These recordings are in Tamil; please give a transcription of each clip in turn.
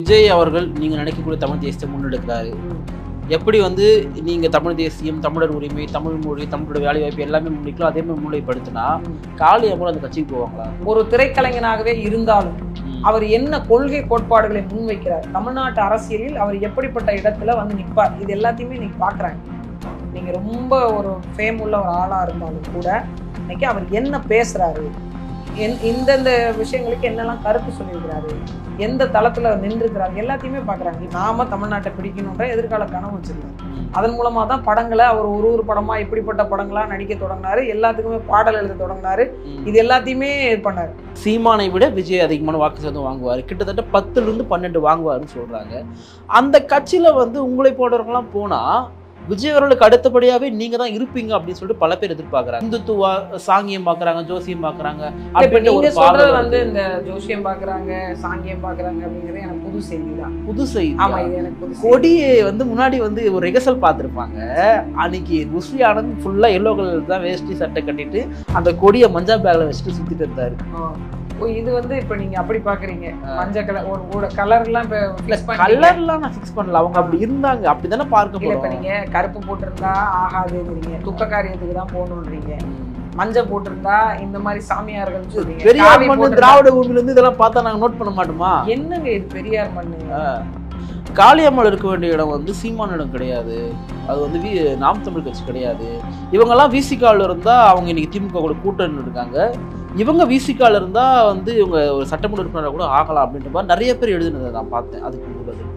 விஜய் அவர்கள் நீங்க நினைக்கக்கூடிய தமிழ் தேசியத்தை முன்னெடுக்கிறாரு. எப்படி வந்து நீங்க தமிழ் தேசியம், தமிழர் உரிமை, தமிழ் மொழி, தமிழோட வேலை வாய்ப்பு எல்லாமே முன்னிக்கலாம் அதே மாதிரி முன்னிலைப்படுத்தினா காளி அம்மன் அந்த கட்சிக்கு போவாங்களா? ஒரு திரைக்கலைஞனாகவே இருந்தாலும் அவர் என்ன கொள்கை கோட்பாடுகளை முன்வைக்கிறார், தமிழ்நாட்டு அரசியலில் அவர் எப்படிப்பட்ட இடத்துல வந்து நிற்பார், இது எல்லாத்தையுமே நீங்க பாக்குறாங்க. நீங்க ரொம்ப ஒரு ஃபேம் உள்ள ஒரு ஆளா இருந்தாலும் கூட இன்னைக்கு அவர் என்ன பேசுறாரு, இந்தந்த விஷயங்களுக்கு என்னெல்லாம் கருத்து சொல்லியிருக்கிறாரு, எந்த தளத்துல நின்றுக்கிறாரு எல்லாத்தையுமே பாக்குறாங்க. நாம தமிழ்நாட்டை பிடிக்கணுன்ற எதிர்கால கனவு வச்சிருக்காரு. அதன் மூலமா தான் படங்களை அவர் ஒரு படமா இப்படிப்பட்ட படங்களா நடிக்க தொடங்கினாரு, எல்லாத்துக்குமே பாடல் எழுத தொடங்கினாரு, இது எல்லாத்தையுமே பண்ணாரு. சீமானை விட விஜய் அதிகமான வாக்கு சதவீதம் வாங்குவாரு, கிட்டத்தட்ட 10-12 வாங்குவாருன்னு சொல்றாங்க. அந்த கட்சியில வந்து உங்களை போன்றவர்கள்லாம் போனா விஜய் அவர்களுக்கு அடுத்தபடியாவே நீங்க தான் இருப்பீங்க அப்படின்னு சொல்லிட்டு பல பேர் எதிர்பார்க்கறாங்க. இந்துத்துவா சாங்கியம் பாக்குறாங்க, ஜோசியம் பாக்குறாங்க. நீங்க சொல்றது வந்து இந்த ஜோசியம் பாக்குறாங்க, சாங்கியம் பாக்குறாங்க அப்படிங்கிறது எனக்கு புது செய்தி தான். புது செய்தி. ஆமா, இது எனக்கு புது. கொடியை வந்து முன்னாடி வந்து ஒரு ரிகர்சல் பார்த்துருப்பாங்க. அன்னைக்கு ருசி ஆனந்த் ஃபுல்லா எல்லோ கலர் தான் வேஷ்டி சட்டை கட்டிட்டு அந்த கொடியை மஞ்சள் பேக்ல வச்சுட்டு சுத்திட்டு இருந்தாரு. இது வந்து இப்ப நீங்க அப்படி பாக்குறீங்க, மஞ்சள் கலர் ஒரு கலர்லாம் கலர்லாம் நான் ஃபிக்ஸ் பண்ணல, அவங்க அப்படி இருந்தாங்க, அப்படிதானே பார்க்க போறோம். இப்ப நீங்க கருப்பு போட்டிருந்தா ஆகாதுங்கிறீங்க, துக்க காரியத்துக்கு தான் போகணும்ன்றீங்க. மஞ்சள் போட்டிருந்தா இந்த மாதிரி சாமியார்கள் சொல்றீங்க. பெரியார் மண்ணு திராவிட பூமியில இருந்து இதெல்லாம் பார்த்தா நாங்க நோட் பண்ண மாட்டோமா? என்னங்க இது பெரியார் மண்ணு? காளியம்மாள் இருக்க வேண்டிய இடம் வந்து சீமான இடம் கிடையாது, அது வந்து நாம் தமிழ் கட்சி கிடையாது. இவங்கெல்லாம் விசிகால இருந்தா அவங்க இன்னைக்கு திமுக கூட கூட்டணி இருக்காங்க. இவங்க விசிகால இருந்தா வந்து இவங்க ஒரு சட்டமன்ற உறுப்பினராக கூட ஆகலாம் அப்படின்ற மாதிரி நிறைய பேர் எழுதுனதை நான் பார்த்தேன். அதுக்கு பதில்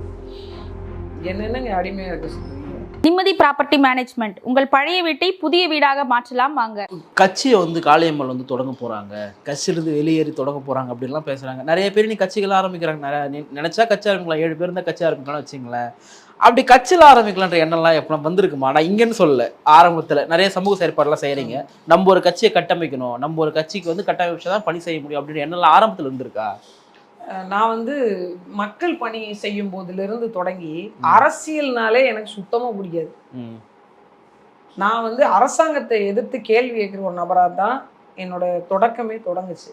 என்னென்னங்க அடிமையா இருக்க சொல்றீங்க? நிம்மதி ப்ராப்பர்ட்டி மேனேஜ்மெண்ட், உங்கள் பழைய வீட்டை புதிய வீடாக மாற்றலாம் வாங்க. கட்சியை வந்து காளியம்மாள் வந்து தொடங்க போறாங்க, கட்சியிலிருந்து வெளியேறி தொடங்க போறாங்க அப்படின்லாம் பேசுறாங்க. நிறைய பேர் நீ கட்சிகள் ஆரம்பிக்கிறாங்க, நினைச்சா கட்சி ஆரம்பிக்கலாம், 7 பேர் இருந்தால் கட்சி ஆரம்பிக்கலாம்னு வச்சுங்களேன். அப்படி கட்சியில் ஆரம்பிக்கலான்ற எண்ணம்லாம் எப்போ வந்திருக்குமா? நான் இங்கேன்னு சொல்லல, ஆரம்பத்தில் நிறைய சமூக செயற்பாடுலாம் செய்கிறீங்க, நம்ம ஒரு கட்சியை கட்டமைக்கணும், நம்ம ஒரு கட்சிக்கு வந்து கட்டமைச்சா தான் பணி செய்ய முடியும் அப்படின்னு எண்ணம்லாம் ஆரம்பத்தில் இருந்திருக்கா? நான் வந்து மக்கள் பணி செய்யும் போதிலிருந்து தொடங்கி அரசியல்னாலே எனக்கு சுத்தமா பிடிக்காது. நான் வந்து அரசாங்கத்தை எதிர்த்து கேள்வி கேட்கிற ஒரு நபராக தான் என்னோட தொடக்கமே தொடங்குச்சு.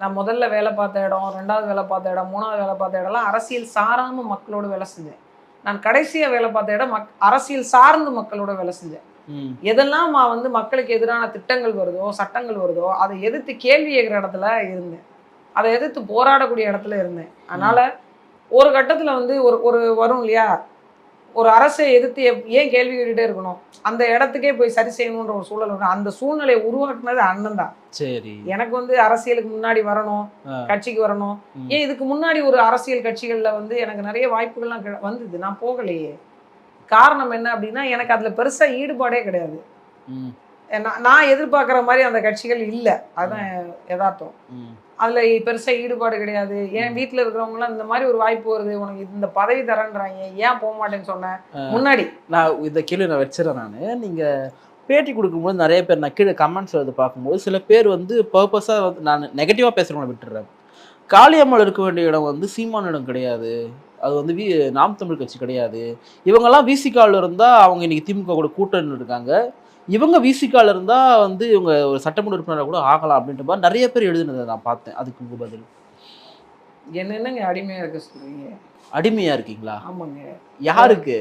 நான் முதல்ல வேலை பார்த்த இடம், 2வது வேலை பார்த்த இடம், 3வது வேலை பார்த்த இடம்லாம் அரசியல் சாராம மக்களோட வேலை செஞ்சேன். நான் கடைசியா வேலை பார்த்த இடம் அரசியல் சார்ந்து மக்களோட வேலை செஞ்சேன். எதெல்லாம் நான் வந்து மக்களுக்கு எதிரான திட்டங்கள் வருதோ, சட்டங்கள் வருதோ, அதை எதிர்த்து கேள்வி கேட்கிற இடத்துல இருந்தேன், அதை எதிர்த்து போராடக்கூடிய இடத்துல இருந்தேன். அதனால ஒரு கட்டத்துல வந்து ஒரு வரும் இல்லையா, ஒரு அரசை எதிர்த்து ஏன் கேள்வி கேட்டுட்டே இருக்கணும், அந்த இடத்துக்கே போய் சரி செய்யணுன்ற ஒரு சூழல் வரும். அந்த சூழ்நிலையை உருவாக்குனது அண்ணன் தான். சரி, எனக்கு வந்து அரசியலுக்கு முன்னாடி வரணும், கட்சிக்கு வரணும். ஏன் இதுக்கு முன்னாடி ஒரு அரசியல் கட்சிகள்ல வந்து எனக்கு நிறைய வாய்ப்புகள்லாம் வந்தது, நான் போகலையே. காரணம் என்ன அப்படின்னா, எனக்கு அதுல பெருசா ஈடுபாடே கிடையாது. நான் எதிர்பார்க்குற மாதிரி அந்த கட்சிகள் இல்லை, அதுதான் யதார்த்தம். அதுல பெருசா ஈடுபாடு கிடையாது. என் வீட்டுல இருக்கிறவங்களாம் இந்த மாதிரி ஒரு வாய்ப்பு வருது, உனக்கு இந்த பதவி தரேன்றாங்க, ஏன் போக மாட்டேன்னு சொன்னேன் முன்னாடி. நான் இந்த கேள்வி நான் வச்சிடறேன். நான் நீங்க பேட்டி கொடுக்கும்போது நிறைய பேர் நான் கீழே கமெண்ட்ஸ் வந்து பார்க்கும்போது சில பேர் வந்து பர்பஸாக வந்து நான் நெகட்டிவாக பேசுகிறவங்களை விட்டுடுறேன். காளியம்மாள் இருக்க வேண்டிய இடம் வந்து சீமான இடம் கிடையாது, அது வந்து நாம் தமிழ் கட்சி கிடையாது. இவங்கெல்லாம் விசிகால இருந்தால் அவங்க இன்னைக்கு திமுக கூட கூட்டணி இருக்காங்க, இவங்க விசிகால இருந்தால் வந்து இவங்க ஒரு சட்டமன்ற உறுப்பினராக கூட ஆகலாம் அப்படின்ற மாதிரி நிறைய பேர் எழுதுனதை நான் பார்த்தேன். அதுக்கு உங்க பதில் என்னென்னங்க அடிமையா இருக்க சொல்றீங்க? அடிமையா இருக்கீங்களா? ஆமாங்க. யாருக்கு?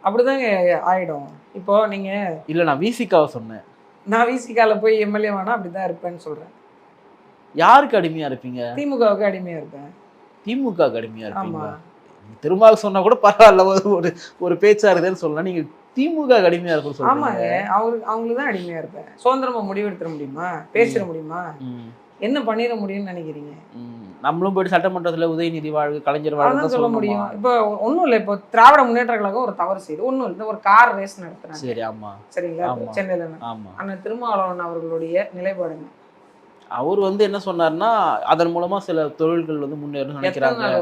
அப்படிதாங்க ஆயிடும். இப்போ நீங்க இல்லை, நான் விசிகாவை சொன்னேன். நான் விசிகால போய் எம்எல்ஏ வேணா அப்படிதான் இருப்பேன்னு சொல்றேன். யாருக்கு அடிமையா இருப்பீங்க? திமுகவுக்கு அடிமையா இருப்பேன். திமுக அடிமையா இருப்பீங்களா? திரும்ப சொன்னா கூட பரவாயில்ல, ஒரு பேச்சா இருக்குதுன்னு சொல்லலாம். நீங்க திமுக அடிமையா இருக்கும் சொல்றீங்க. ஆமாங்க, அவங்களுக்கு தான் அடிமையா இருப்பேன். சுதந்திரமா முடிவெடுத்துட முடியுமா, பேசிட முடியுமா, என்ன பண்ணிட முடியும்னு நினைக்கிறீங்க? நம்மளும் போயிட்டு சட்டமன்றத்துல உதயநிதி வாழ்க்கை, கலைஞர் வாழ்க்கை சொல்ல முடியும். இப்போ ஒன்றும் இல்லை, இப்போ திராவிட முன்னேற்ற கழகம் ஒரு தவறு செய்யுது, ஒன்றும் இல்லை, ஒரு கார் ரேஸ் நடத்துறாங்க. சரி, ஆமா, சரிங்களா, சென்னையில. ஆமா, அண்ணன் திருமாவளவன் அவர்களுடைய நிலைப்பாடுங்க. அவர் வந்து என்ன சொன்னார்னா, அதன் மூலமா சில தொழில்கள் வந்து முன்னேறும் நினைக்கிறாங்க.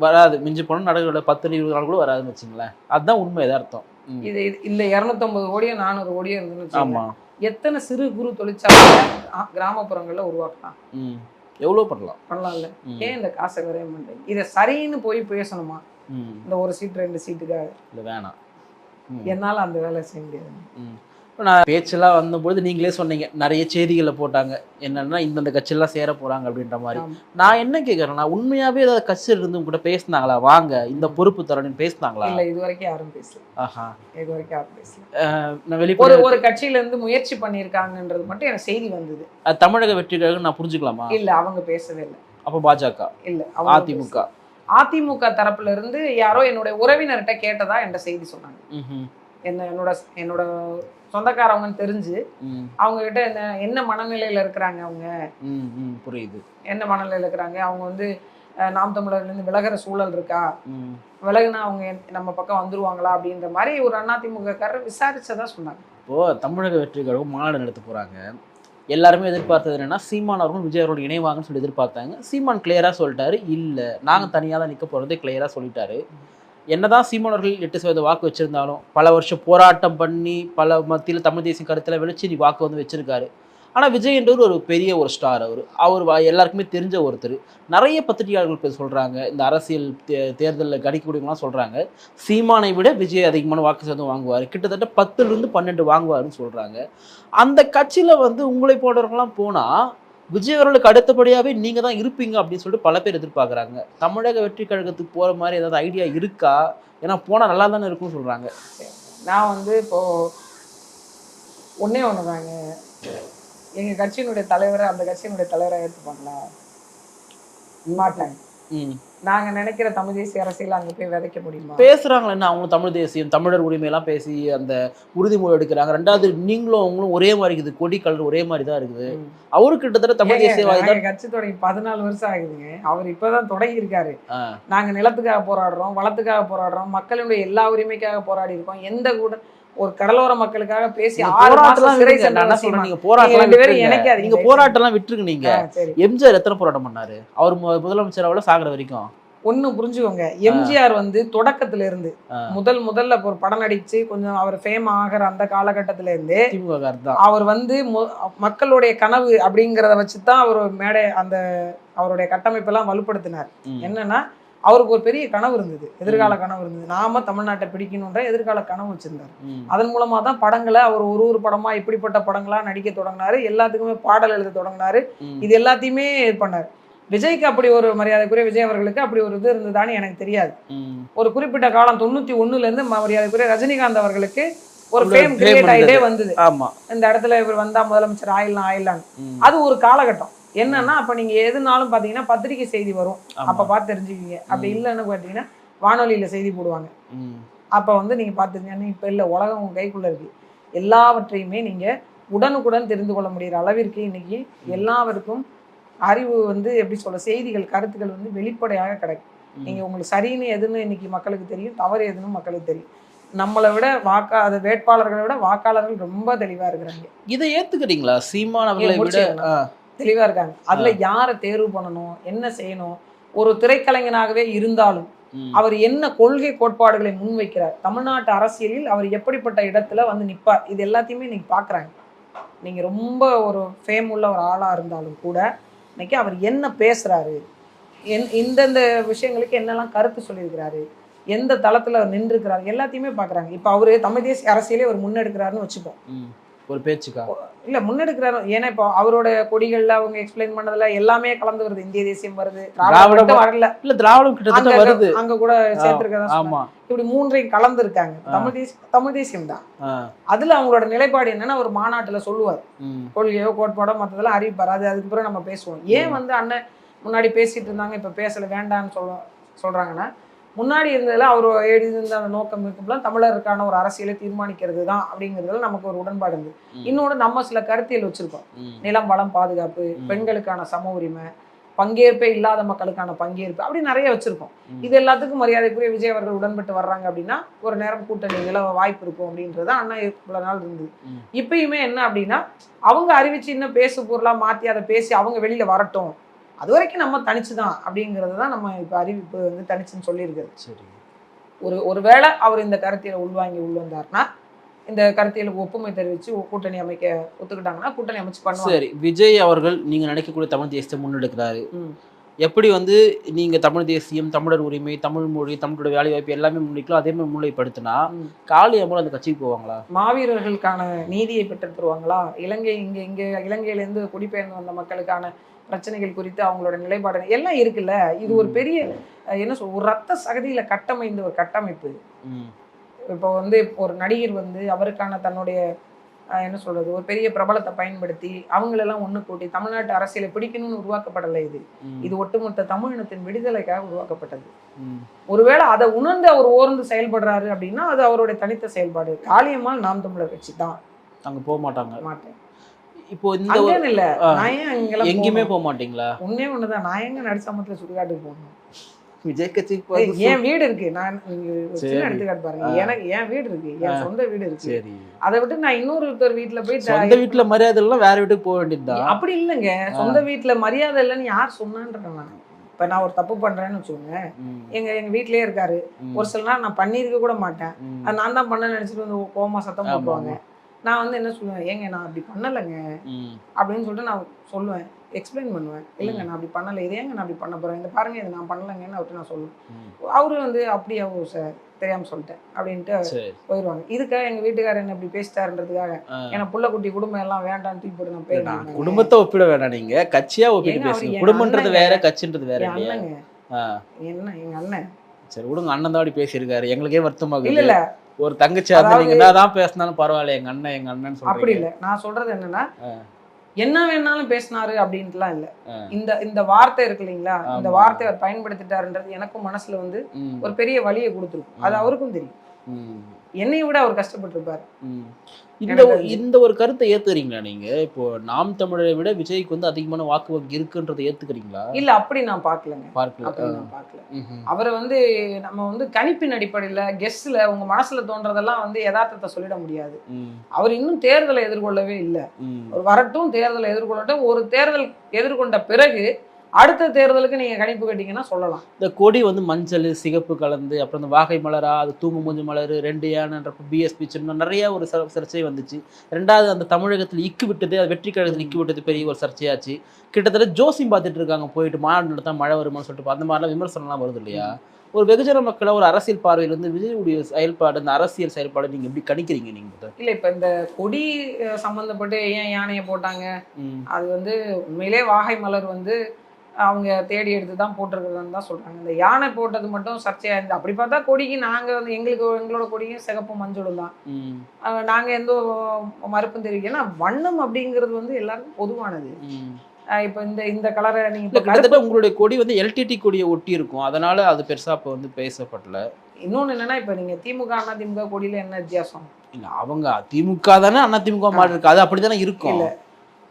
வராது, மிஞ்சி போன நடக்கிற 10-20 நாள் கூட வராதுன்னு வச்சுங்களேன். அதுதான் உண்மை, எதார்த்தம். இது இந்த 250 கோடியோ 400 கோடியோ இருந்துன்னு எத்தனை சிறு குறு தொழிற்சாலை கிராமப்புறங்கள்ல உருவாக்கலாம்? எவ்வளோ பண்ணலாம்ல. ஏன் இந்த காசை வரைய மாட்டேன்? இதை சரின்னு போய் பேசணுமா? இந்த ஒரு சீட் 2 சீட்டுக்காக இல்லை, வேணாம், என்னால அந்த வேலை செய்ய முடியாது. நான் பேச்செல்லாம் வந்தபொழுது நீங்களே சொன்னீங்க நிறைய செய்திகளை போட்டாங்க என்னன்னா இந்தந்த கட்சியெல்லாம் சேர போறாங்க அப்படின்ற மாதிரி. ஆமா. நான் என்ன கேட்கறேன்னா உண்மையாவே ஏதாவது கட்சியில் இருந்து உங்ககிட்ட பேசினாங்களா, வாங்க இந்த பொறுப்பு தரணும்னு பேசினாங்களா? இல்ல இது வரைக்கும் யாரும் பேசல. ஆஹா. இது வரைக்கும் யாரும் பேசல. நான் ஒரு வெளிப்படையா ஒரு கட்சியில இருந்து முயற்சி பண்ணியிருக்காங்கன்றது மட்டும் எனக்கு செய்தி வந்தது. தமிழக வெற்றிக்காக நான் புரிஞ்சுக்கலாமா? இல்ல அவங்க பேசவே இல்லை. அப்ப பாஜக, இல்ல அவங்க அதிமுக, பேசல. அதிமுக தரப்புல இருந்து யாரோ என்னுடைய உறவினர்கிட்ட கேட்டதா என்ற செய்தி சொன்னாங்க. என்னோட சொந்தக்காரவங்கன்னு தெரிஞ்சு அவங்க கிட்ட என்ன மனநிலையில இருக்கிறாங்க, அவங்க புரியுது என்ன மனநிலையில இருக்கிறாங்க, அவங்க வந்து நாம் தமிழர்ல இருந்து விலகிற சூழல் இருக்கா, விலகுனா அவங்க நம்ம பக்கம் வந்துருவாங்களா அப்படின்ற மாதிரி ஒரு அதிமுக காரர் விசாரிச்சதா சொன்னாங்க. இப்போ தமிழக வெற்றி கழகம் மாநாடு நடத்த போறாங்க. எல்லாருமே எதிர்பார்த்தது என்னன்னா சீமான் அவர்கள் விஜய் அவர்கள் இணைவாங்கன்னு சொல்லி எதிர்பார்த்தாங்க. சீமான் கிளியரா சொல்லிட்டாரு, இல்ல நாங்க தனியா தான் நிக்க போறதே கிளியரா சொல்லிட்டாரு. என்னதான் சீமானவர்கள் 8% வாக்கு வச்சிருந்தாலும் பல வருஷம் போராட்டம் பண்ணி பல மத்தியில் தமிழ் தேசிய கருத்துல வெளிச்சு நீ வாக்கு வந்து வச்சிருக்காரு. ஆனா விஜய் என்றவர் ஒரு பெரிய ஒரு ஸ்டார். அவர் எல்லாருக்குமே தெரிஞ்ச ஒருத்தர். நிறைய பத்திரிகையாளர்கள் பேர் சொல்றாங்க, இந்த அரசியல் தேர்தலில் கணிக்கக்கூடியவங்களாம் சொல்றாங்க சீமானை விட விஜய் அதிகமான வாக்கு சதவீதம் வாங்குவார், கிட்டத்தட்ட 10லிருந்து 12 வாங்குவாருன்னு சொல்றாங்க. அந்த கட்சியில வந்து உங்களை போன்றவர்கள்லாம் போனா விஜய் அவர்களுக்கு அடுத்தபடியாவே நீங்க தான் இருப்பீங்க அப்படின்னு சொல்லிட்டு பல பேர் எதிர்பார்க்குறாங்க. தமிழக வெற்றி கழகத்துக்கு போற மாதிரி ஏதாவது ஐடியா இருக்கா? ஏன்னா போனா நல்லா தானே இருக்கும்னு சொல்றாங்க. நான் வந்து இப்போ ஒன்னே ஒண்ணுதாங்க, எங்க கட்சியினுடைய தலைவரை அந்த கட்சியினுடைய தலைவரை ஏற்றுப்பாங்களா? மாட்டாங்க. நாங்க நினைக்கிற தமிழ் தேசிய அரசியல் அங்க போய் விதைக்க முடியுமா? பேசுறாங்களா என்ன அவங்க தமிழ் தேசியம் தமிழர் உரிமையெல்லாம் பேசி அந்த உறுதிமொழி எடுக்கிறாங்க. ரெண்டாவது நீங்களும் அவங்களும் ஒரே மாதிரி இருக்குது, கொடி கலர் ஒரே மாதிரி தான் இருக்குது. அவரு கிட்டத்தட்ட தமிழ் தேசியவாதி தான். கட்சி தொடங்கி 14 வருஷம் ஆகுதுங்க. அவர் இப்பதான் தொடங்கி இருக்காரு. நாங்க நிலத்துக்காக போராடுறோம், வளத்துக்காக போராடுறோம், மக்களுடைய எல்லா உரிமைக்காக போராடி இருக்கோம். எந்த கூட ஒரு கடலோர மக்களுக்காக பேசி போராட்டம்லாம் விட்டுருங்க. நீங்க எம்ஜிஆர் எத்தனை போராட்டம் பண்ணாரு? அவர் முதலமைச்சர் சாகுற வரைக்கும் ஒண்ணு புரிஞ்சுக்கோங்க. எம்ஜிஆர் வந்து தொடக்கத்துல இருந்து முதல்ல ஒரு படம் நடிச்சு கொஞ்சம் அவர் ஃபேம் ஆகிற அந்த காலகட்டத்தில இருந்தே அவர் வந்து மக்களுடைய கனவு அப்படிங்கிறத வச்சுதான் அவர் மேடை அந்த அவருடைய கட்டமைப்பெல்லாம் வலுப்படுத்தினார். என்னன்னா அவருக்கு ஒரு பெரிய கனவு இருந்தது, எதிர்கால கனவு இருந்தது. நாம தமிழ்நாட்டை பிடிக்கணுன்ற எதிர்கால கனவு வச்சிருந்தாரு. அதன் மூலமா தான் படங்களை அவர் ஒரு படமா இப்படிப்பட்ட படங்களா நடிக்க தொடங்கினாரு. எல்லாத்துக்குமே பாடல் எழுத தொடங்கினாரு. இது எல்லாத்தையுமே இது பண்ணாரு. விஜய்க்கு அப்படி ஒரு மரியாதைக்குரிய விஜய் அவர்களுக்கு அப்படி ஒரு இது இருந்ததான்னு எனக்கு தெரியாது. ஒரு குறிப்பிட்ட காலம் 91ல இருந்து மரியாதைக்குரிய ரஜினிகாந்த் அவர்களுக்கு ஒரு ஃபேம் கிரியேட் ஆகிட்டே வந்தது. இந்த இடத்துல இவர் வந்தா முதலமைச்சர் ஆயிடலாம். அது ஒரு காலகட்டம். என்னன்னா அப்ப நீங்க எதுனாலும் பாத்தீங்கன்னா பத்திரிகை செய்தி வரும், அப்ப பார்த்து தெரிஞ்சுக்கீங்க. அப்படி இல்லைன்னு பாத்தீங்கன்னா வானொலியில செய்தி போடுவாங்க, அப்ப வந்து நீங்க பாத்துருந்தீங்கன்னா இப்ப இல்ல, உலகம் உங்க கைக்குள்ள இருக்கு. எல்லாவற்றையுமே நீங்க உடனுக்குடன் தெரிந்து கொள்ள முடிகிற அளவிற்கு இன்னைக்கு எல்லாருக்கும் அறிவு வந்து எப்படி சொல்ல, செய்திகள் கருத்துக்கள் வந்து வெளிப்படையாக கிடைக்கும். நீங்க உங்களுக்கு சரின்னு எதுன்னு இன்னைக்கு மக்களுக்கு தெரியும், தவறு எதுன்னு மக்களுக்கு தெரியும். நம்மளை விட வேட்பாளர்களை விட வாக்காளர்கள் ரொம்ப தெளிவா இருக்கிறாங்க. இதை ஏத்துக்கிறீங்களா? சீமான் அவர்களை விட தெளிவா இருக்காங்க. அதுல யாரை தேர்வு பண்ணணும், என்ன செய்யணும், ஒரு திரைக்கலைஞனாகவே இருந்தாலும் அவர் என்ன கொள்கை கோட்பாடுகளை முன்வைக்கிறார், தமிழ்நாட்டு அரசியலில் அவர் எப்படிப்பட்ட இடத்துல வந்து நிற்பார், இது எல்லாத்தையுமே இன்னைக்கு பாக்குறாங்க. நீங்க ரொம்ப ஒரு ஃபேம் உள்ள ஒரு ஆளா இருந்தாலும் கூட இன்னைக்கு அவர் என்ன பேசுறாரு, இந்தந்த விஷயங்களுக்கு என்னெல்லாம் கருத்து சொல்லியிருக்கிறாரு, எந்த தளத்துல அவர் நின்றுக்கிறாரு, எல்லாத்தையுமே பாக்குறாங்க. இப்ப அவரு தமிழ் தேசிய அரசியலே ஒரு முன்னெடுக்கிறாருன்னு வச்சுப்போம், ஒரு பேச்சுக்கா இல்ல முன்னெடுக்கிறாரு. ஏன்னா இப்போ அவரோட கொடிகள்ல அவங்க எக்ஸ்பிளைன் பண்ணதுல எல்லாமே கலந்து வருது. இந்திய தேசியம் வருது, திராவிடம் வரல, இல்ல திராவிடம் கிட்டத்தட்ட வருது, அங்க கூட சேர்த்திருக்கா. இப்படி மூன்றையும் கலந்து இருக்காங்க. தமிழ் தேசியம் தான். அதுல அவங்களோட நிலைப்பாடு என்னன்னா ஒரு மாநாட்டுல சொல்லுவார், கொள்கையோ கோட்பாடோ மற்றதெல்லாம் அறிவிப்பார். அதுக்கு பிறகு நம்ம பேசுவோம். ஏன் வந்து அண்ணன் முன்னாடி பேசிட்டு இருந்தாங்க இப்ப பேசல வேண்டான்னு சொல்றாங்கன்னா, முன்னாடி இருந்ததுல அவர் எழுதியிருந்த அந்த நோக்கம் இருக்கும்போது தமிழருக்கான ஒரு அரசியலை தீர்மானிக்கிறது தான் அப்படிங்கிறதுல நமக்கு ஒரு உடன்பாடு இருந்தது. இன்னொன்று நம்ம சில கருத்தியல் வச்சிருக்கோம். நிலம் வளம் பாதுகாப்பு, பெண்களுக்கான சம உரிமை, பங்கேற்பே இல்லாத மக்களுக்கான பங்கேற்பு, அப்படி நிறைய வச்சிருக்கோம். இது எல்லாத்துக்கும் மரியாதைக்குரிய விஜய் அவர்கள் உடன்பட்டு வர்றாங்க அப்படின்னா ஒரு நேரம் கூட்டணி நிலவ வாய்ப்பு இருக்கும் அப்படின்றது அண்ணா இவ்வளவு நாள் இருந்தது. இப்பயுமே என்ன அப்படின்னா அவங்க அறிவிச்சு இன்னும் பேசு பொருளா மாற்றி அதை பேசி அவங்க வெளியில வரட்டும், அது வரைக்கும் நம்ம தனிச்சுதான் அப்படிங்கிறது தான் நம்ம இப்போ அறிவிப்பு வந்து தனிச்சுன்னு சொல்லியிருக்கிறது. சரி, ஒருவேளை அவர் இந்த கருத்தியலை உள்வந்தார்னா, இந்த கருத்தியலுக்கு ஒப்புமை தெரிவித்து கூட்டணி அமைக்க ஒத்துக்கிட்டாங்கன்னா கூட்டணி அமைச்சு பண்ணுவாங்க. சரி, விஜய் அவர்கள் நீங்க நினைக்கக்கூடிய தமிழ் தேசியத்தை முன்னெடுக்கிறாரு. எப்படி வந்து நீங்க தமிழ் தேசியம், தமிழர் உரிமை, தமிழ் மொழி, தமிழோட வேலை வாய்ப்பு எல்லாமே முன்னிக்கலாம், அதே மாதிரி முன்னிலைப்படுத்தினா காளியம்மாள் அந்த கட்சிக்கு போவாங்களா? மாவீரர்களுக்கான நீதியை பெற்று தருவாங்களா? இங்க இலங்கையிலேருந்து குடிபெயர்ந்து வந்த மக்களுக்கான பிரச்சனைகள் குறித்து அவங்களோட நிலைப்பாடு எல்லாம் இருக்குல்ல. இது ஒரு பெரிய என்ன சொல், ஒரு ரத்த சகதியில கட்டமைந்த ஒரு கட்டமைப்பு. இப்போ வந்து ஒரு நடிகர் வந்து அவருக்கான தன்னுடைய என்ன சொல்றது, ஒரு பெரிய பிரபலத்தை பயன்படுத்தி அவங்களெல்லாம் ஒண்ணு கூட்டி தமிழ்நாட்டு அரசியலை பிடிக்கணும்னு உருவாக்கப்படலை. இது ஒட்டுமொத்த தமிழினத்தின் விடுதலைக்காக உருவாக்கப்பட்டது. ஒருவேளை அதை உணர்ந்து அவர் ஓர்ந்து செயல்படுறாரு அப்படின்னா அது அவருடைய தனித்த செயல்பாடு. காளியம்மாள் நாம் தமிழர் கட்சி தான். அங்க போக மாட்டாங்க. மாட்டேன். இப்போ இந்த இல்ல, நான் ஏன் எங்கேயுமே போக மாட்டீங்களா? ஒன்னே ஒண்ணுதான், நான் எங்க நடுசாமத்துல சுடுகாட்டுக்கு போகணும்? விஜய் கட்சிக்கு என் வீடு இருக்கு. நான் சின்ன எடுத்துக்காட்டு பாருங்க, எனக்கு என் வீடு இருக்கு, என் சொந்த வீடு இருக்கு. அதை விட்டு நான் இன்னொருத்தர் வீட்டுல போய் சொந்த வீட்டுல மரியாதை எல்லாம் வேற வீட்டுக்கு போக வேண்டியதுதான். அப்படி இல்லைங்க, சொந்த வீட்டுல மரியாதை இல்லைன்னு யார் சொன்னான்றேன் நான். இப்ப நான் ஒரு தப்பு பண்றேன்னு வச்சுக்கோங்க, எங்க வீட்லயே இருக்காரு, ஒரு சில நாள் நான் பண்ணிருக்க கூட மாட்டேன், அது நான் தான் பண்ண நினைச்சிட்டு வந்து கோமா சத்தம் போட்டுவாங்க. நான் வந்து என்ன சொல்லுவேன், ஏங்க நான் அப்படி பண்ணலைங்க அப்படின்னு சொல்லிட்டு நான் சொல்லுவேன், எக்ஸ்பிளைன் பண்ணுவேன். இல்லைங்க நான் அப்படி பண்ணலை, இது ஏங்க நான் அப்படி பண்ண போறேன், இந்த பாருங்க இது நான் பண்ணலைங்கன்னு அவர்கிட்ட நான் சொல்லுவேன். அவரு வந்து அப்படியே சார் தெரியாம சொல்லிட்டேன் அப்படின்ட்டு போயிடுவாங்க. இதுக்காக எங்க வீட்டுக்காரர் என்ன இப்படி பேசிட்டாருன்றதுக்காக ஏன்னா புள்ள குட்டி குடும்பம் எல்லாம் வேண்டாம்னு தூக்கி போட்டு நான் போயிருந்தேன். குடும்பத்தை ஒப்பிட வேண்டாம், நீங்க கட்சியா ஒப்பிட்டு பேசுங்க. குடும்பம்ன்றது வேற, கட்சின்றது வேற. அண்ணங்க என்ன எங்க அண்ணன், சரி விடுங்க, அண்ணன் தான் அப்படி பேசியிருக்காரு, எங்களுக்கே வருத்தமாக. இல்ல இல்ல, ஒரு தங்கச்சி நீங்க என்னதான் பேசினாலும் பரவாயில்ல, எங்க அண்ணன் சொல்றீங்க. அப்படி இல்ல, நான் சொல்றது என்னன்னா என்ன வேணாலும் பேசினாரு அப்படின்ட்டுலாம் இல்ல. இந்த வார்த்தை இருக்கு இல்லைங்களா, இந்த வார்த்தை அவர் பயன்படுத்திட்டாருன்றது எனக்கும் மனசுல வந்து ஒரு பெரிய வலியை கொடுத்துருக்கும். அது அவருக்கும் தெரியும். என்னை விட அவர் கஷ்டப்பட்டிருப்பாரு. இந்த ஒரு கருத்தை ஏத்துக்கிறீங்களா நீங்க? இப்போ நாம் தமிழரை விட விஜய்க்கு வந்து அதிகமான வாக்கு வங்கி இருக்குன்றதை ஏத்துக்கிறீங்களா? இல்ல, அப்படி நான் பார்க்கல. அவரை வந்து நம்ம வந்து கணிப்பின் அடிப்படையில கெஸ்ட்ல உங்க மனசுல தோன்றதெல்லாம் வந்து யதார்த்தத்தை சொல்லிட முடியாது. அவர் இன்னும் தேர்தலை எதிர்கொள்ளவே இல்லை. ஒரு வரட்டும், தேர்தலை எதிர்கொள்ளட்டும். ஒரு தேர்தல் எதிர்கொண்ட பிறகு அடுத்த தேர்தலுக்கு நீங்க கணிப்பு கட்டிங்கன்னா சொல்லலாம். இந்த கொடி வந்து மஞ்சள் சிகப்பு கலந்து, அப்புறம் இந்த வாகை மலரா, அது தூங்கு மூஞ்சி மலர், 2 யானைன்றப்ப பிஎஸ்பி சின்னம் நிறைய ஒரு சர்ச்சை வந்துச்சு. ரெண்டாவது அந்த தமிழகத்தில் இக்கு விட்டது, அது வெற்றி கழகத்தில் இக்கு விட்டது பெரிய ஒரு சர்ச்சையாச்சு. கிட்டத்தட்ட ஜோசியம் பார்த்துட்டு இருக்காங்க, போயிட்டு மாநாடு நடத்தா மழை வருமானு சொல்லிட்டு அந்த மாதிரிலாம் விமர்சனம்லாம் வருது இல்லையா? ஒரு வெகுஜன மக்களை ஒரு அரசியல் பார்வையில் வந்து விஜயுடைய செயல்பாடு, இந்த அரசியல் செயல்பாடு நீங்க எப்படி கணிக்கிறீங்க நீங்க? இல்ல, இப்ப இந்த கொடி சம்பந்தப்பட்டு ஏன் யானையை போட்டாங்க, அது வந்து உண்மையிலே வாகை மலர் வந்து அவங்க தேடி எடுத்து தான் போட்டிருக்கிறதுன்னு தான் சொல்றாங்க. இந்த யானை போட்டது மட்டும் சர்ச்சையா இருந்து, அப்படி பார்த்தா கொடிக்கு நாங்க வந்து எங்களோட கொடியும் சிகப்பு மஞ்சளும் தான். நாங்க எந்த மறுப்பும் தெரிவிக்க, ஏன்னா வண்ணம் அப்படிங்கிறது வந்து எல்லாருக்கும் பொதுவானது. இப்ப இந்த கலரை நீங்க உங்களுடைய கொடி வந்து எல்டிடி கொடியை ஒட்டி இருக்கும், அதனால அது பெருசா இப்ப வந்து பேசப்படல. இன்னொன்னு என்னன்னா, இப்ப நீங்க திமுக அண்ணா திமுக கொடியில என்ன வித்தியாசம்? இல்ல, அவங்க திமுக தானே, அண்ணா திமுக மாதிரி இருக்கு, அது அப்படித்தானே இருக்கும். இல்ல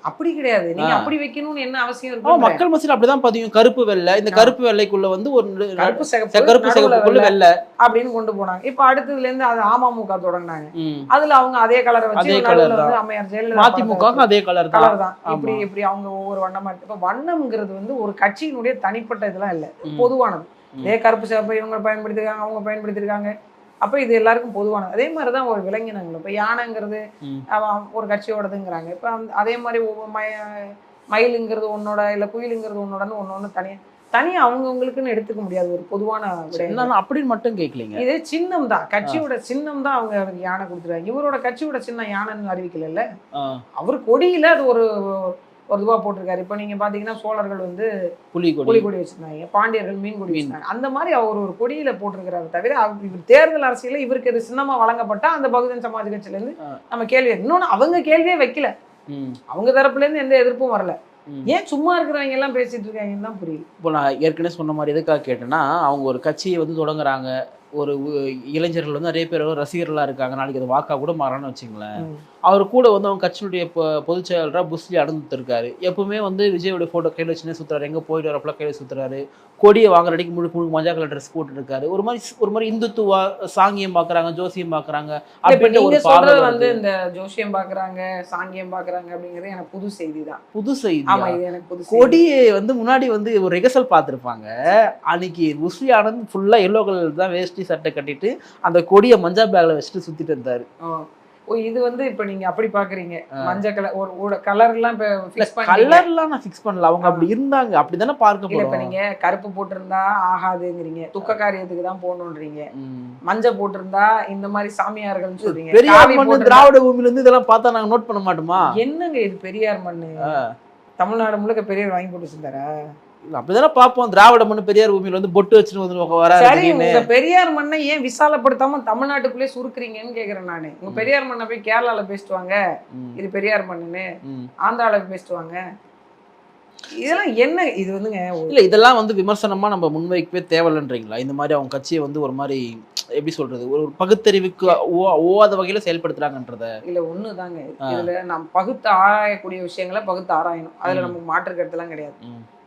அப்படி கிடையாது, நீங்க அப்படி வைக்கணும்னு என்ன அவசியம் இருக்கு? மக்கள் மத்தியில அப்படிதான் பதியும், கருப்பு வெள்ளை. இந்த கருப்பு வெள்ளைக்குள்ள வந்து ஒரு கருப்பு சிகப்புக்குள்ள வெள்ளை அப்படின்னு கொண்டு போனாங்க. இப்ப அடுத்ததுல இருந்து அது அமமுக தொடங்கினாங்க, அதுல அவங்க அதே கலரை வச்சு அம்மையார் ஜெயலலிதா, மதிமுக அதே கலர் தான். இப்படி அவங்க ஒவ்வொரு வண்ணமா. இப்ப வண்ணம்ங்கிறது வந்து ஒரு கட்சியினுடைய தனிப்பட்ட இதெல்லாம் இல்ல, பொதுவானது. இதே கருப்பு சிவப்பு இவங்க பயன்படுத்திருக்காங்க, அவங்க பயன்படுத்திருக்காங்க, அப்ப இது எல்லாருக்கும் பொதுவானது. அதே மாதிரிதான் ஒரு விலங்கினங்களும். இப்ப யானைங்கிறது ஒரு கட்சியோடதுங்கிறாங்க. இப்ப அதே மாதிரி மயிலுங்கிறது ஒன்னோட, இல்ல குயிலுங்கிறது ஒன்னோடன்னு ஒன்னொன்னு தனியா அவங்கவுங்களுக்குன்னு எடுத்துக்க முடியாது. ஒரு பொதுவான அப்படின்னு மட்டும் கேட்கலீங்க. இது சின்னம் தான், கட்சியோட சின்னம் தான். அவங்க அவருக்கு யானை கொடுத்துருவாங்க. இவரோட கட்சியோட சின்னம் யானைன்னு அறிவிக்கல, அவர் கொடியில அது ஒரு இதுவா போட்டிருக்காரு. இப்ப நீங்க பாத்தீங்கன்னா சோழர்கள் வந்து புலி கொடி வச்சிருந்தாங்க, பாண்டியர்கள் மீன் கொடி வச்சிருந்தாங்க. அந்த மாதிரி அவர் ஒரு கொடியில போட்டிருக்கிறாரு. தவிர இவர் தேர்தல் அரசியல இவருக்கு இது சின்னமா வழங்கப்பட்டா அந்த பகுஜன் சமாஜ் கட்சியில இருந்து நம்ம கேள்வி, இன்னொன்னு அவங்க கேள்வியே வைக்கல, அவங்க தரப்புல இருந்து எந்த எதிர்ப்பும் வரல. ஏன் சும்மா இருக்கிறவங்க எல்லாம் பேசிட்டு இருக்காங்கன்னு தான் புரியுது. இப்போ நான் ஏற்கனவே சொன்ன மாதிரி எதுக்காக கேட்டேன்னா, அவங்க ஒரு கட்சியை வந்து தொடங்குறாங்க, ஒரு இளைஞர்கள் வந்து நிறைய பேர் ரசிகர்களா இருக்காங்க, நாளைக்கு அது வாக்கா கூட மாறான்னு வச்சுங்களேன். அவர் கூட வந்து அவங்க கட்சியினுடைய பொதுச் செயலராக புஸ்லி அனுந்துருக்காரு. எப்பவுமே வந்து விஜயோட போட்டோ கையில் வச்சுன்னே சுற்றுறாரு, எங்கே போயிட்டு வரப்பெல்லாம் கையில் சுற்றுறாரு, கொடியை வாங்குற அடிக்கு முழுக்க மஞ்சள் கலர் ட்ரெஸ் போட்டுருக்காரு. ஒரு மாதிரி இந்துத்துவா சாங்கியம் பார்க்குறாங்க, ஜோசியம் பார்க்குறாங்க அப்படின்னு ஒரு பார்வை வந்து இந்த ஜோசியம் பார்க்குறாங்க, சாங்கியம் பார்க்குறாங்க அப்படிங்கிறது எனக்கு புது செய்தி தான். புது செய்தி. ஆமா, இது எனக்கு புது. கொடியை வந்து முன்னாடி வந்து ஒரு ரிகர்சல் பார்த்துருப்பாங்க. அன்னைக்கு புஸ்லி ஆனந்த் ஃபுல்லாக எல்லோ கலர் தான் வேஷ்டி சட்டை கட்டிட்டு அந்த கொடியை மஞ்சள் பேக்கில் வச்சுட்டு சுற்றிட்டு இருந்தாரு. ஓ இது வந்து இப்ப நீங்க அப்படி பாக்குறீங்க, மஞ்சள் கலர் ஒரு கலர் எல்லாம் இப்ப fix பண்ணீங்க. கலர்லாம் நான் ஃபிக்ஸ் பண்ணல, அவங்க அப்படி இருந்தாங்க, அப்படிதானே பார்க்க இல்ல இப்ப போறோம். நீங்க கருப்பு போட்டிருந்தா ஆகாதுங்கிறீங்க, துக்க காரியத்துக்கு தான் போகணுன்றீங்க, ம். மஞ்சள் போட்டிருந்தா இந்த மாதிரி சாமியார்கள்னு சொல்றீங்க, பெரியார் காவி மண்ணு போட்டிருந்தா- திராவிட பூமியில இருந்து இதெல்லாம் பார்த்தா நாங்க நோட் பண்ண மாட்டோமா? என்னங்க இது பெரியார் மண்ணு, தமிழ்நாடு முழுக்க பெரியார் வாங்கி போட்டு வச்சிருந்தாரா? இல்ல, அப்படிதானே பார்ப்போம். திராவிட மண்ணு பெரியார் பூமியில வந்து பொட்டு வச்சுட்டு வந்து வர சரி, உங்க பெரியார் மண்ணை ஏன் விசாலப்படுத்தாம தமிழ்நாட்டுக்குள்ளே சுருக்குறீங்கன்னு கேக்குறேன் நானு. உங்க பெரியார் மண்ணை போய் கேரளால பேசிட்டு வாங்க, இது பெரியார் மண்ணுன்னு, ஆந்திரால பேசிட்டு வாங்க. இதெல்லாம் என்ன இது வந்துங்க? இல்ல, இதெல்லாம் வந்து விமர்சனமா நம்ம முன்வைக்கவே தேவையில்லைன்றீங்களா? இந்த மாதிரி அவங்க கட்சியை வந்து ஒரு மாதிரி எப்படி சொல்றது, ஒரு பகுத்தறிவுக்கு ஓவாத வகையில செயல்படுத்துறாங்கன்றத. இல்ல ஒண்ணுதாங்க, இதுல நாம் பகுத்து ஆராயக்கூடிய விஷயங்களை பகுத்து ஆராயணும், அதுல நமக்கு மாற்று கருத்துலாம் கிடையாது.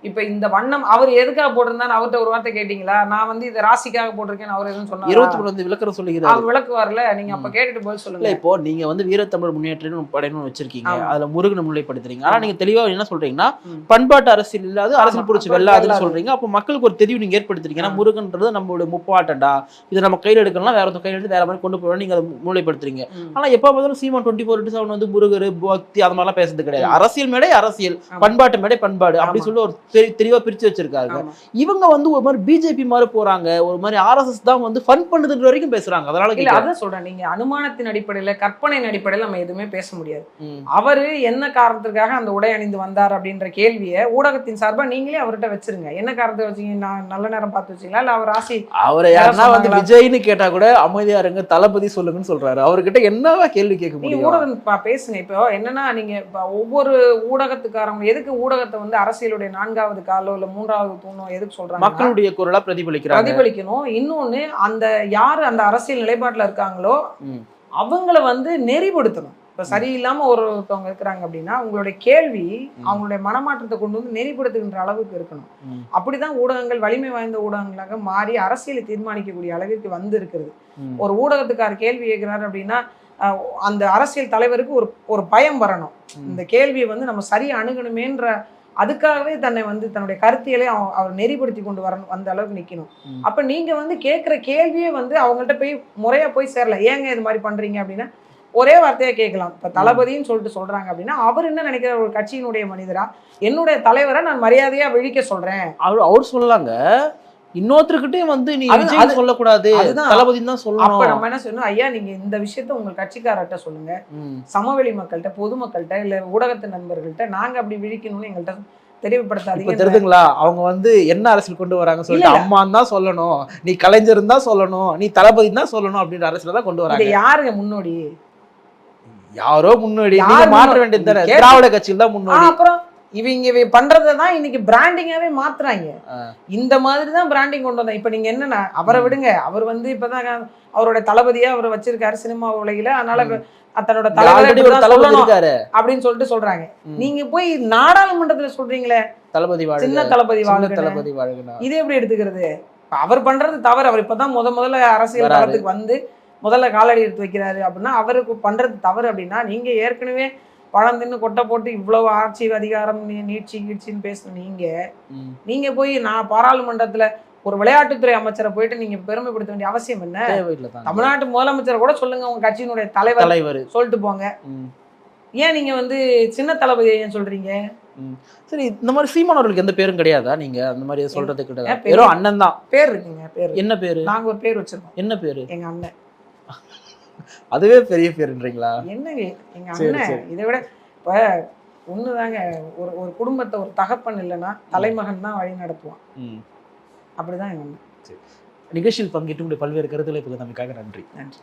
இப்ப இந்த வண்ணம் அவர் எதுக்காக போட்டிருந்தான்னு அவர்கிட்ட ஒரு வார்த்தை கேட்டீங்களா? நான் வந்து இதை ராசிக்காக போட்டிருக்கேன்னு அவர் எதுவும் சொன்னாரா? 23 வந்து விளக்கற சொல்லுகிறாரு. அவர் விளக்குவார்ல, நீங்க அப்ப கேட்டுட்டு பதில் இல்ல, சொல்லுங்க. இப்போ நீங்க வந்து வீரத்தமிழ் முன்னேற்றம் படையணும் வச்சிருக்கீங்க, ஆமா. அதுல முருகனை முன்னிலைப்படுத்துறீங்க. ஆனா ஆமா. நீங்க தெளிவா என்ன சொல்றீங்கன்னா, ம். பண்பாட்டு அரசியல் இல்லாத அரசியல் ஆமா, புரட்சி அப்ப வெல்லாதுன்னு வெல்லாது. சொல்றீங்க. அப்ப மக்களுக்கு ஒரு தெளிவு நீங்க ஏற்படுத்துறீங்க. ஏன்னா ஆ. முருகன்றது நம்மளுடைய முப்பாட்டண்டா, இதை நம்ம கையில எடுக்கலாம், வேற ஒருத்தர் கையில எடுத்து வேற மாதிரி கொண்டு போகணும், நீங்க அதை முன்னிலைப்படுத்துறீங்க. ம். ஆனா எப்ப பார்த்தாலும் சீமான் 24/7 வந்து முருகர் பக்தி அது மாதிரிலாம் பேசுறது கிடையாது. ம். அரசியல் மேடை அரசியல், ஆமா. பண்பாட்டு மேடை பண்பாடு, அப்படி ஆமா. சொல்லி ஒரு தெளிவா பிரிச்சு வச்சிருக்காங்க. ஆமா. இவங்க வந்து ஒரு மாதிரி பிஜேபி மாதிரி போறாங்க, ஒரு மாதிரி RSS தான் வந்து ஃபன் பண்ணுதுன்ற வரைக்கும் பேசுறாங்க. அதனால இல்ல கேக்குறேன். அதான் சொல்றேன், நீங்க அனுமானத்தின் அடிப்படையில கற்பனையின் அடிப்படையில நம்ம எதுவுமே பேச முடியாது. ம். அவரு என்ன காரணத்துக்காக அந்த உடை அணிந்து வந்தார் அப்படின்ற கேள்வியை ஊடகத்தின் சார்பா நீங்களே அவர்கிட்ட வச்சிருங்க. என்ன காரணத்தை வச்சீங்க? நான் நல்ல நேரம் பார்த்து வச்சீங்களா, இல்ல அவர் ராசி அவரை யாருன்னா வந்து சொன்னாங்களா? விஜய்னு கேட்டா கூட அமைதியா இருங்க, தளபதி சொல்லுங்கன்னு சொல்றாரு. அவர்கிட்ட என்னவா கேள்வி கேட்க நீங்க முடியும்? ஊடகம் பேசுங்க. இப்போ என்னன்னா, நீங்க இப்ப ஒவ்வொரு ஊடகத்துக்காரங்க எதுக்கு ஊடகத்தை வந்து அரசியலுடைய 4வது காலோ இல்ல 3வது தூணோ எதுக்கு சொல்றாங்க? மக்களுடைய குரலா பிரதிபலிக்கிறாங்க. பிரதிபலிக்கணும். இன்னொன்னு, அந்த யாரு அந்த அரசியல் நிலைப்பாட்டுல இருக்காங்களோ ம். அவங்கள வந்து நெறிப்படுத்தணும். இப்ப சரியில்லாம ஒருத்தவங்க இருக்கிறாங்க அப்படின்னா உங்களுடைய கேள்வி அவங்களுடைய மனமாற்றத்தை கொண்டு வந்து நெறிப்படுத்துகின்ற அளவுக்கு இருக்கணும். ம். அப்படிதான் ஊடகங்கள் வலிமை வாய்ந்த ஊடகங்களாக மாறி அரசியலை தீர்மானிக்கக்கூடிய அளவிற்கு வந்து இருக்கிறது. ம். ஒரு ஊடகத்துக்கார் கேள்வி கேட்கிறாரு அப்படின்னா அந்த அரசியல் தலைவருக்கு ஒரு பயம் வரணும். இந்த கேள்வியை வந்து நம்ம சரியா அணுகணுமேன்ற அதுக்காகவே தன்னை வந்து தன்னுடைய கருத்தியலை அவர் நெறிப்படுத்தி கொண்டு வரணும், அந்த அளவுக்கு நிக்கணும். அப்ப நீங்க வந்து கேட்கிற கேள்வியே வந்து அவங்கள்ட்ட போய் முறையா போய் சேரல. ஏங்க இது மாதிரி பண்றீங்க அப்படின்னா ஒரே வார்த்தையா கேட்கலாம். இப்ப தளபதின்னு சொல்லிட்டு சொல்றாங்க அப்படின்னா அவர் என்ன நினைக்கிற, ஒரு கட்சியினுடைய மனிதரா என்னுடைய தலைவரை நான் மரியாதையா விழிக்க சொல்றேன். அவர் சொல்லலாங்க. இன்னொருத்தருக்கிட்டே வந்து நீ அது- விஜய் சொல்லக்கூடாது, அதுதான். தளபதின்னு தான் அப்ப சொல்லணும். நம்ம என்ன சொன்னோம், ஐயா நீங்க இந்த விஷயத்த உங்க கட்சிக்காரர்கிட்ட சொல்லுங்க, ம். சமவெளி மக்கள்கிட்ட, பொதுமக்கள்கிட்ட, இல்ல ஊடகத்து நண்பர்கள்ட்ட நாங்க அப்படி விழிக்கணும்னு எங்கள்கிட்ட இப்ப தெளிவுபடுத்தாதீங்க. தெரியுதுங்களா, அவங்க வந்து என்ன அரசியல் கொண்டு வராங்க சொல்லிட்டு, இல்ல. அம்மான்னு தான் சொல்லணும், நீ கலைஞர் தான் சொல்லணும், நீ தளபதி தான் சொல்லணும் அப்படின்ற அரசியல் தான் கொண்டு இதை வராங்க. யாருங்க முன்னோடி? யாரோ முன்னாடி, யார் நீங்க மாற்ற முன்னாடி? வேண்டியது தானே, கேட்டு- திராவிட கட்சியில் தான் முன்னாடி. அப்புறம் இவங்க பண்றதான் இன்னைக்கு பிராண்டிங்காவே மாத்துறாங்க. ஆ. இந்த மாதிரி தான் பிராண்டிங் கொண்டு வந்தேன். இப்ப நீங்க என்னன்னா, அவரை விடுங்க, அவர் வந்து இப்பதான் அவரோட தளபதியா அவர் வச்சிருக்காரு சினிமா உலகில, அதனால தன்னோட தலைவரை ஆல்ரெடி ஒரு இப்படிதான் தளபதி சொல்லணும் இருக்காரு, அப்படின்னு சொல்லிட்டு சொல்றாங்க. ம். நீங்க போய் நாடாளுமன்றத்துல சொல்றீங்களே தளபதி வாழ்க, சின்ன தளபதி சின்ன வாழ்க, தளபதி வாழ்கனா. இது எப்படி எடுத்துக்கிறது? இப்ப அவர் பண்றது தவறு. அவர் இப்பதான் முதல்ல அரசியல் வராரு. களத்துக்கு வந்து முதல்ல காலடி எடுத்து வைக்கிறாரு அப்படின்னா அவருக்கு பண்றது தவறு. அப்படின்னா நீங்க ஏற்கனவே பழம் தின்னு கொட்டை போட்டு இவ்வளவு ஆட்சி அதிகாரம் நீட்சி கீழ்ச்சின்னு பேசுன ம். நீங்க போய் நான் பாராளுமன்றத்துல ஒரு விளையாட்டுத்துறை அமைச்சரை போயிட்டு நீங்க பெருமைப்படுத்த வேண்டிய அவசியம் என்ன? தேவையில்லை தான். தமிழ்நாட்டு முதலமைச்சரை கூட சொல்லுங்க, உங்க கட்சியினுடைய தலைவர் தலைவர். சொல்லிட்டு போங்க. ம். ஏன் நீங்க வந்து சின்ன தளபதி ஏன் சொல்றீங்க? ம். சரி, இந்த மாதிரி சீமான் அவர்களுக்கு எந்த பேரும் கிடையாதா? நீங்க அந்த மாதிரி சொல்றது கிடையாது, பேரு- வெறும் அண்ணன் தான். பேர் இருக்குங்க, பேர். என்ன பேரு? நாங்க ஒரு பேர் வச்சிருக்கோம், என்ன பேரு? எங்க அண்ணன். அதுவே பெரிய பேருன்றீங்களா? என்னங்க எங்க சரி, அண்ணன். சரி. இதை விட இப்ப ஒண்ணுதாங்க, ஒரு குடும்பத்தை ஒரு தகப்பன் இல்லைன்னா தலைமகன் தான் வழி நடத்துவான். ம். அப்படிதான் எங்க அண்ணன். நிகழ்ச்சியில் பங்கேற்று உங்களுடைய பல்வேறு கருத்துக்களை நமக்காக நன்றி. நன்றி.